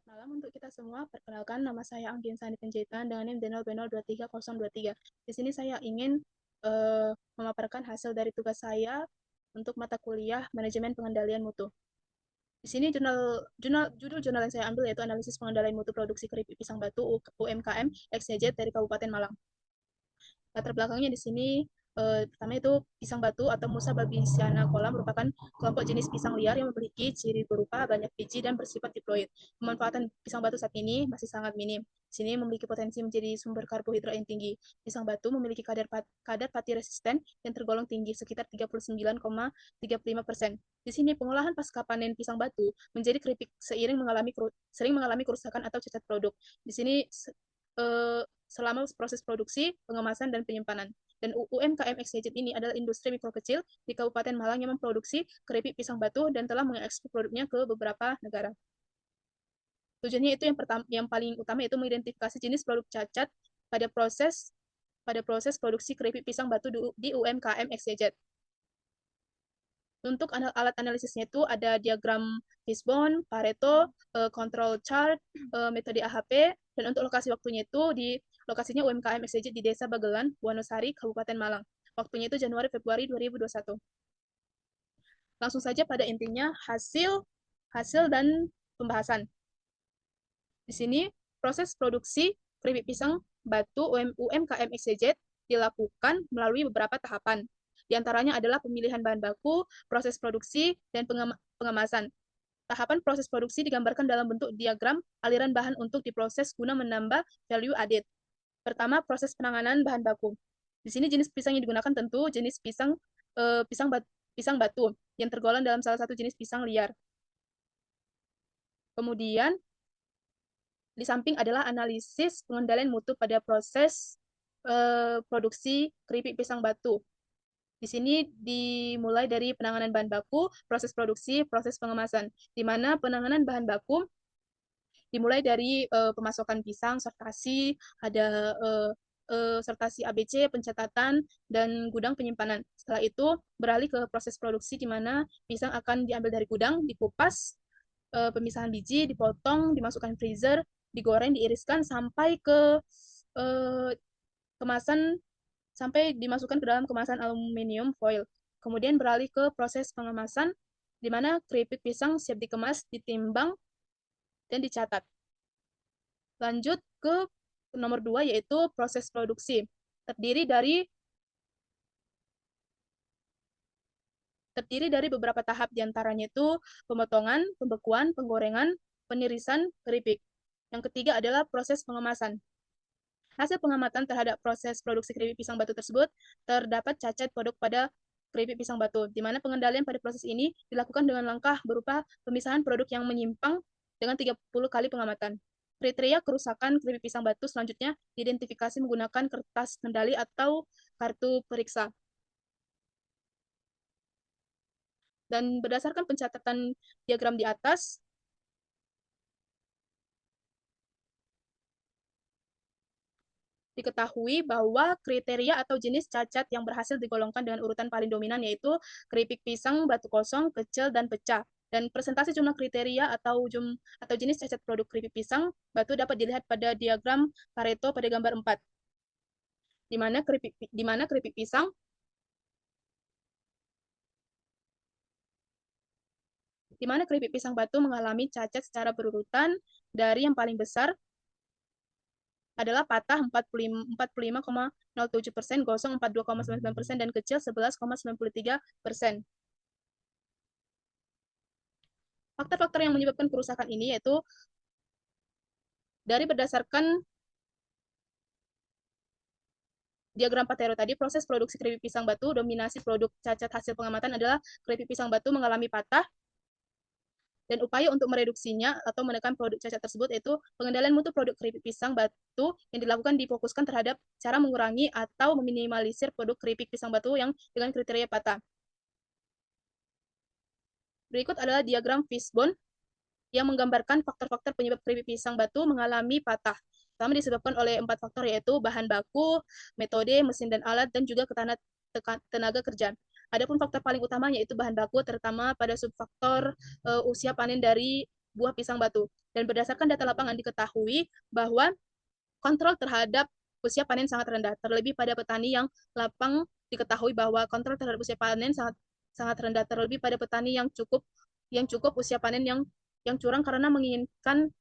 Malam untuk kita semua, perkenalkan nama saya Anggi Sani Penjahitan dengan NIM D0B0230023. Di sini saya ingin memaparkan hasil dari tugas saya untuk mata kuliah Manajemen Pengendalian Mutu. Di sini judul jurnal yang saya ambil yaitu Analisis Pengendalian Mutu Produksi Keripik Pisang Batu UMKM XYZ dari Kabupaten Malang. Latar belakangnya di sini pertama itu pisang batu atau Musa babiesiana cola merupakan kelompok jenis pisang liar yang memiliki ciri berupa banyak biji dan bersifat diploid. Pemanfaatan pisang batu saat ini masih sangat minim. Di sini memiliki potensi menjadi sumber karbohidrat yang tinggi. Pisang batu memiliki kadar pati resisten yang tergolong tinggi sekitar 39,35%. Di sini pengolahan pasca panen pisang batu menjadi keripik sering mengalami kerusakan atau cacat produk. Di sini selama proses produksi, pengemasan, dan penyimpanan. Dan UMKM XYZ ini adalah industri mikro kecil di Kabupaten Malang yang memproduksi keripik pisang batu dan telah mengekspor produknya ke beberapa negara. Tujuannya itu yang paling utama yaitu mengidentifikasi jenis produk cacat pada proses produksi keripik pisang batu di UMKM XYZ. Untuk alat analisisnya itu ada diagram Fishbone, Pareto, control chart, metode AHP, dan untuk lokasi waktunya itu di lokasinya UMKM XYZ di Desa Bagelan, Wonosari, Kabupaten Malang. Waktunya itu Januari-Februari 2021. Langsung saja pada intinya hasil dan pembahasan. Di sini proses produksi keripik pisang batu UMKM XYZ dilakukan melalui beberapa tahapan. Di antaranya adalah pemilihan bahan baku, proses produksi, dan pengemasan. Tahapan proses produksi digambarkan dalam bentuk diagram aliran bahan untuk diproses guna menambah value added. Pertama, proses penanganan bahan baku. Di sini jenis pisang yang digunakan tentu jenis pisang batu yang tergolong dalam salah satu jenis pisang liar. Kemudian, di samping adalah analisis pengendalian mutu pada proses produksi keripik pisang batu. Di sini dimulai dari penanganan bahan baku, proses produksi, proses pengemasan, di mana penanganan bahan baku dimulai dari pemasokan pisang, sortasi, ada sortasi ABC, pencatatan, dan gudang penyimpanan. Setelah itu beralih ke proses produksi di mana pisang akan diambil dari gudang, dikupas, pemisahan biji, dipotong, dimasukkan freezer, digoreng, diiriskan sampai ke eh, kemasan sampai dimasukkan ke dalam kemasan aluminium foil. Kemudian beralih ke proses pengemasan, di mana keripik pisang siap dikemas, ditimbang, dan dicatat. Lanjut ke nomor 2, yaitu proses produksi. Terdiri dari terdiri dari beberapa tahap, diantaranya itu pemotongan, pembekuan, penggorengan, penirisan keripik. Yang ketiga adalah proses pengemasan. Hasil pengamatan terhadap proses produksi keripik pisang batu tersebut, terdapat cacat produk pada keripik pisang batu, di mana pengendalian pada proses ini dilakukan dengan langkah berupa pemisahan produk yang menyimpang dengan 30 kali pengamatan. Kriteria kerusakan keripik pisang batu selanjutnya diidentifikasi menggunakan kertas kendali atau kartu periksa. Dan berdasarkan pencatatan diagram di atas, diketahui bahwa kriteria atau jenis cacat yang berhasil digolongkan dengan urutan paling dominan yaitu keripik pisang batu kosong, kecil, dan pecah. Dan presentasi jumlah kriteria atau jenis cacat produk keripik pisang batu dapat dilihat pada diagram Pareto pada gambar 4, di mana keripik pisang di mana keripik pisang batu mengalami cacat secara berurutan dari yang paling besar adalah patah 45,07%, gosong 42,99%, dan kecil 11,93%. Faktor-faktor yang menyebabkan kerusakan ini yaitu dari berdasarkan diagram Patero tadi, proses produksi keripik pisang batu, dominasi produk cacat hasil pengamatan adalah keripik pisang batu mengalami patah, dan upaya untuk mereduksinya atau menekan produk cacat tersebut yaitu pengendalian mutu produk keripik pisang batu yang dilakukan difokuskan terhadap cara mengurangi atau meminimalisir produk keripik pisang batu yang dengan kriteria patah. Berikut adalah diagram fishbone yang menggambarkan faktor-faktor penyebab keripik pisang batu mengalami patah. Pertama disebabkan oleh 4 faktor yaitu bahan baku, metode, mesin dan alat, dan juga tenaga kerja. Adapun faktor paling utama yaitu bahan baku, terutama pada subfaktor usia panen dari buah pisang batu. Dan berdasarkan data lapangan diketahui bahwa kontrol terhadap usia panen sangat rendah, terlebih pada petani yang lapang diketahui bahwa kontrol terhadap usia panen sangat sangat rendah, terlebih pada petani yang cukup usia panen yang curang karena menginginkan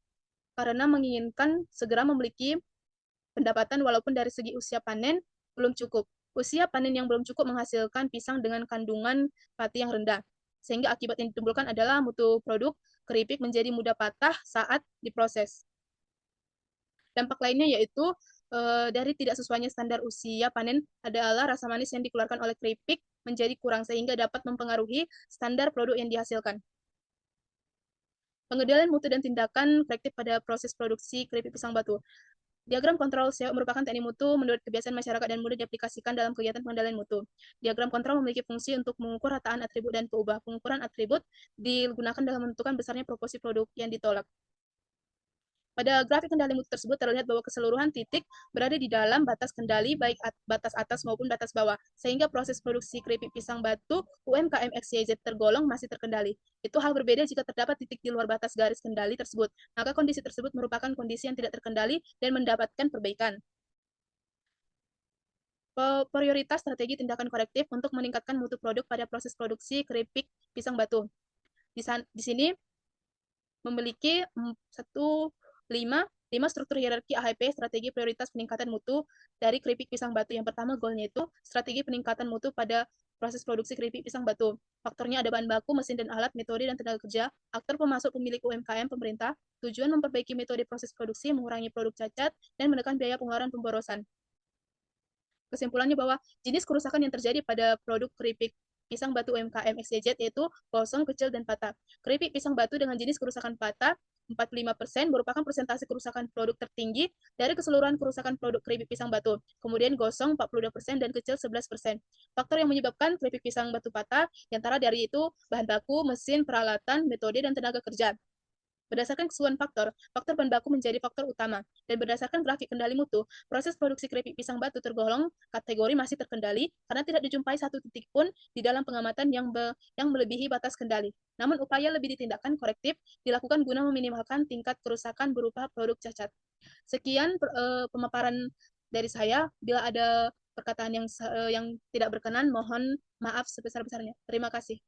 segera memiliki pendapatan walaupun dari segi usia panen belum cukup. Usia panen yang belum cukup menghasilkan pisang dengan kandungan pati yang rendah. Sehingga akibat yang ditimbulkan adalah mutu produk keripik menjadi mudah patah saat diproses. Dampak lainnya yaitu dari tidak sesuainya standar usia panen adalah rasa manis yang dikeluarkan oleh keripik menjadi kurang sehingga dapat mempengaruhi standar produk yang dihasilkan. Pengendalian mutu dan tindakan kolektif pada proses produksi keripik pisang batu. Diagram kontrol SEO merupakan teknik mutu menurut kebiasaan masyarakat dan mudah diaplikasikan dalam kegiatan pengendalian mutu. Diagram kontrol memiliki fungsi untuk mengukur rataan atribut dan peubah. Pengukuran atribut digunakan dalam menentukan besarnya proporsi produk yang ditolak. Pada grafik kendali mutu tersebut terlihat bahwa keseluruhan titik berada di dalam batas kendali baik batas atas maupun batas bawah, sehingga proses produksi keripik pisang batu UMKM XYZ tergolong masih terkendali. Itu hal berbeda jika terdapat titik di luar batas garis kendali tersebut, maka kondisi tersebut merupakan kondisi yang tidak terkendali dan mendapatkan perbaikan. Prioritas strategi tindakan korektif untuk meningkatkan mutu produk pada proses produksi keripik pisang batu. Di sini memiliki 5 struktur hierarki AHP strategi prioritas peningkatan mutu dari keripik pisang batu. Yang pertama goalnya itu strategi peningkatan mutu pada proses produksi keripik pisang batu. Faktornya ada bahan baku, mesin dan alat, metode dan tenaga kerja, aktor pemasok pemilik UMKM, pemerintah, tujuan memperbaiki metode proses produksi, mengurangi produk cacat, dan menekan biaya pengeluaran pemborosan. Kesimpulannya bahwa jenis kerusakan yang terjadi pada produk keripik pisang batu UMKM XYZ yaitu kosong, kecil, dan patah. Keripik pisang batu dengan jenis kerusakan patah 45% merupakan persentase kerusakan produk tertinggi dari keseluruhan kerusakan produk keripik pisang batu. Kemudian gosong 42% dan kecil 11%. Faktor yang menyebabkan keripik pisang batu patah, antara dari itu bahan baku, mesin, peralatan, metode, dan tenaga kerja. Berdasarkan keseluruhan faktor, faktor bahan baku menjadi faktor utama. Dan berdasarkan grafik kendali mutu, proses produksi keripik pisang batu tergolong kategori masih terkendali karena tidak dijumpai satu titik pun di dalam pengamatan yang melebihi batas kendali. Namun upaya lebih ditindakkan korektif dilakukan guna meminimalkan tingkat kerusakan berupa produk cacat. Sekian pemaparan dari saya. Bila ada perkataan yang tidak berkenan, mohon maaf sebesar-besarnya. Terima kasih.